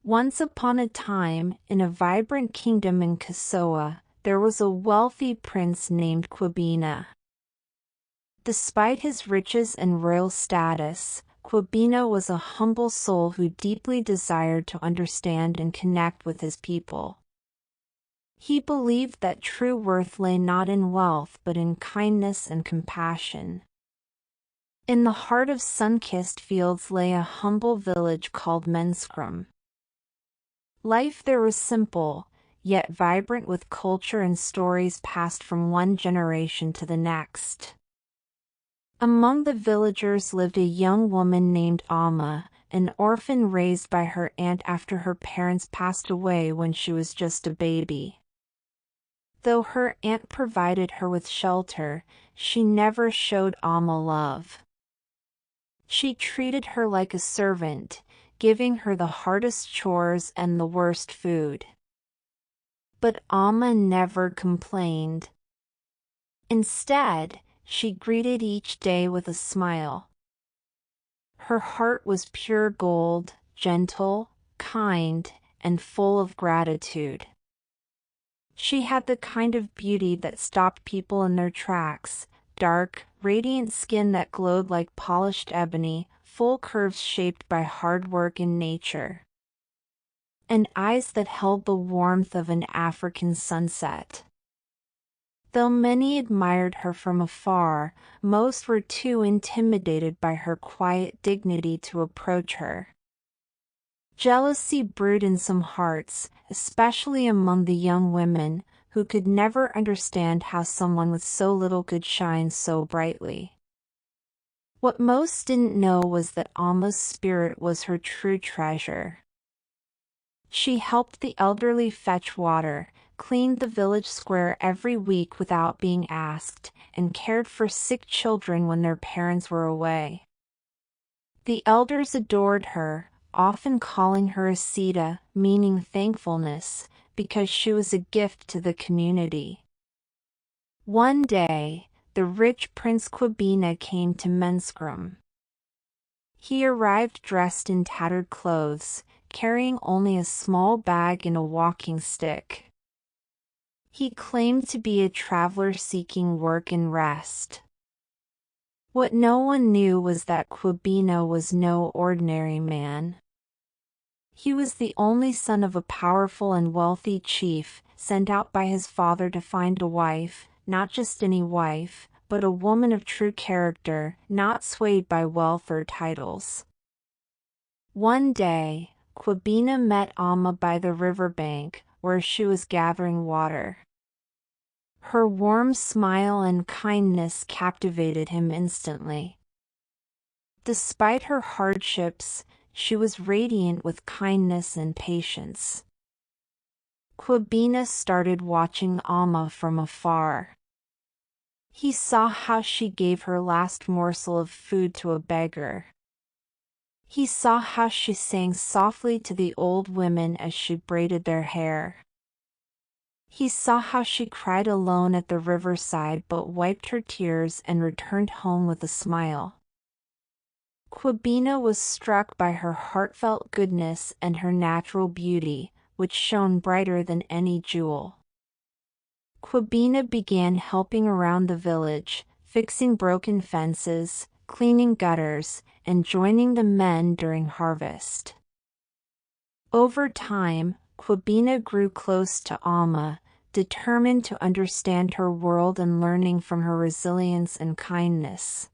Once upon a time, in a vibrant kingdom in Kasoa, there was a wealthy prince named Kwabena. Despite his riches and royal status, Kwabena was a humble soul who deeply desired to understand and connect with his people. He believed that true worth lay not in wealth but in kindness and compassion. In the heart of sun-kissed fields lay a humble village called Menskrum. Life there was simple, yet vibrant with culture and stories passed from one generation to the next. Among the villagers lived a young woman named Alma, an orphan raised by her aunt after her parents passed away when she was just a baby. Though her aunt provided her with shelter, she never showed Alma love. She treated her like a servant, giving her the hardest chores and the worst food. But Alma never complained. Instead, she greeted each day with a smile. Her heart was pure gold, gentle, kind, and full of gratitude. She had the kind of beauty that stopped people in their tracks, dark, radiant skin that glowed like polished ebony, full curves shaped by hard work in nature, and eyes that held the warmth of an African sunset. Though many admired her from afar, most were too intimidated by her quiet dignity to approach her. Jealousy brewed in some hearts, especially among the young women, who could never understand how someone with so little could shine so brightly. What most didn't know was that Alma's spirit was her true treasure. She helped the elderly fetch water, cleaned the village square every week without being asked, and cared for sick children when their parents were away. The elders adored her, often calling her Asita, meaning thankfulness, because she was a gift to the community. One day, the rich Prince Kwabena came to Menskrum. He arrived dressed in tattered clothes, carrying only a small bag and a walking stick. He claimed to be a traveler seeking work and rest. What no one knew was that Kwabena was no ordinary man. He was the only son of a powerful and wealthy chief, sent out by his father to find a wife, not just any wife, but a woman of true character, not swayed by wealth or titles. One day, Kwabena met Alma by the riverbank, where she was gathering water. Her warm smile and kindness captivated him instantly. Despite her hardships, she was radiant with kindness and patience. Kwabena started watching Alma from afar. He saw how she gave her last morsel of food to a beggar. He saw how she sang softly to the old women as she braided their hair. He saw how she cried alone at the riverside but wiped her tears and returned home with a smile. Kwabena was struck by her heartfelt goodness and her natural beauty, which shone brighter than any jewel. Kwabena began helping around the village, fixing broken fences, cleaning gutters, and joining the men during harvest. Over time, Kwabena grew close to Alma, determined to understand her world and learning from her resilience and kindness.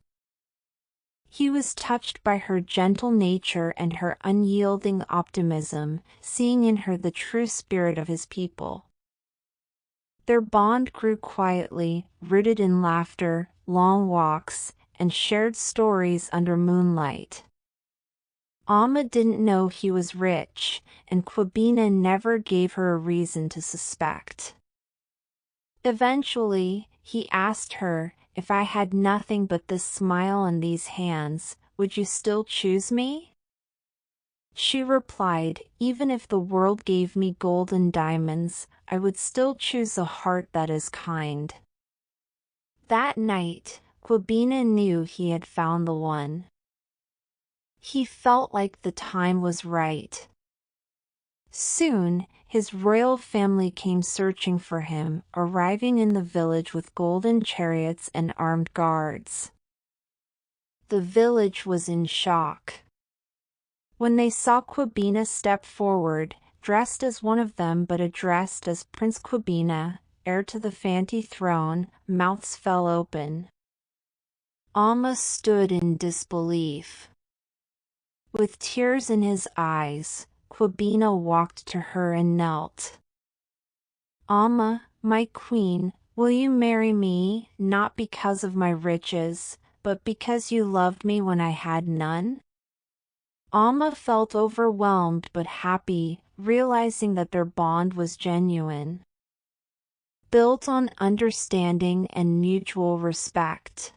He was touched by her gentle nature and her unyielding optimism, seeing in her the true spirit of his people. Their bond grew quietly, rooted in laughter, long walks, and shared stories under moonlight. Alma didn't know he was rich, and Kwabena never gave her a reason to suspect. Eventually, he asked her, "If I had nothing but this smile and these hands, would you still choose me?" She replied, "Even if the world gave me gold and diamonds, I would still choose a heart that is kind." That night, Kwabena knew he had found the one. He felt like the time was right. Soon, his royal family came searching for him, arriving in the village with golden chariots and armed guards. The village was in shock. When they saw Quibina step forward, dressed as one of them but addressed as Prince Quibina, heir to the Fanti throne, mouths fell open. Alma stood in disbelief. With tears in his eyes, Quibina walked to her and knelt. "Alma, my queen, will you marry me, not because of my riches, but because you loved me when I had none?" Alma felt overwhelmed but happy, realizing that their bond was genuine, built on understanding and mutual respect.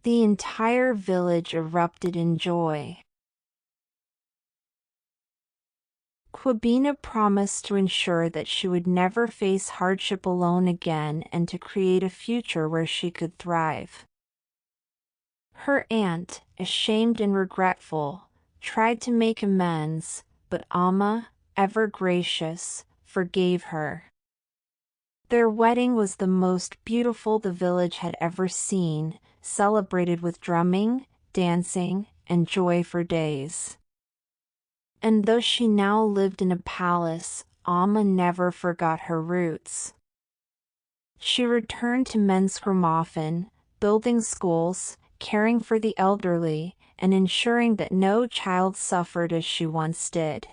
The entire village erupted in joy. Quibina promised to ensure that she would never face hardship alone again and to create a future where she could thrive. Her aunt, ashamed and regretful, tried to make amends, but Alma, ever gracious, forgave her. Their wedding was the most beautiful the village had ever seen, celebrated with drumming, dancing, and joy for days. And though she now lived in a palace, Alma never forgot her roots. She returned to Menskrim often, building schools, caring for the elderly, and ensuring that no child suffered as she once did.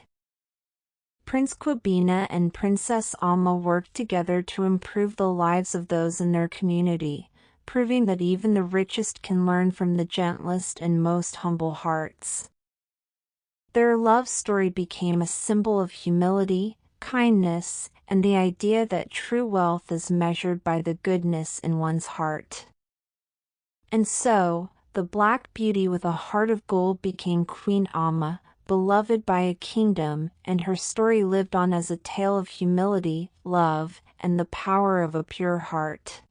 Prince Quibina and Princess Alma worked together to improve the lives of those in their community, proving that even the richest can learn from the gentlest and most humble hearts. Their love story became a symbol of humility, kindness, and the idea that true wealth is measured by the goodness in one's heart. And so, the Black Beauty with a heart of gold became Queen Alma, beloved by a kingdom, and her story lived on as a tale of humility, love, and the power of a pure heart.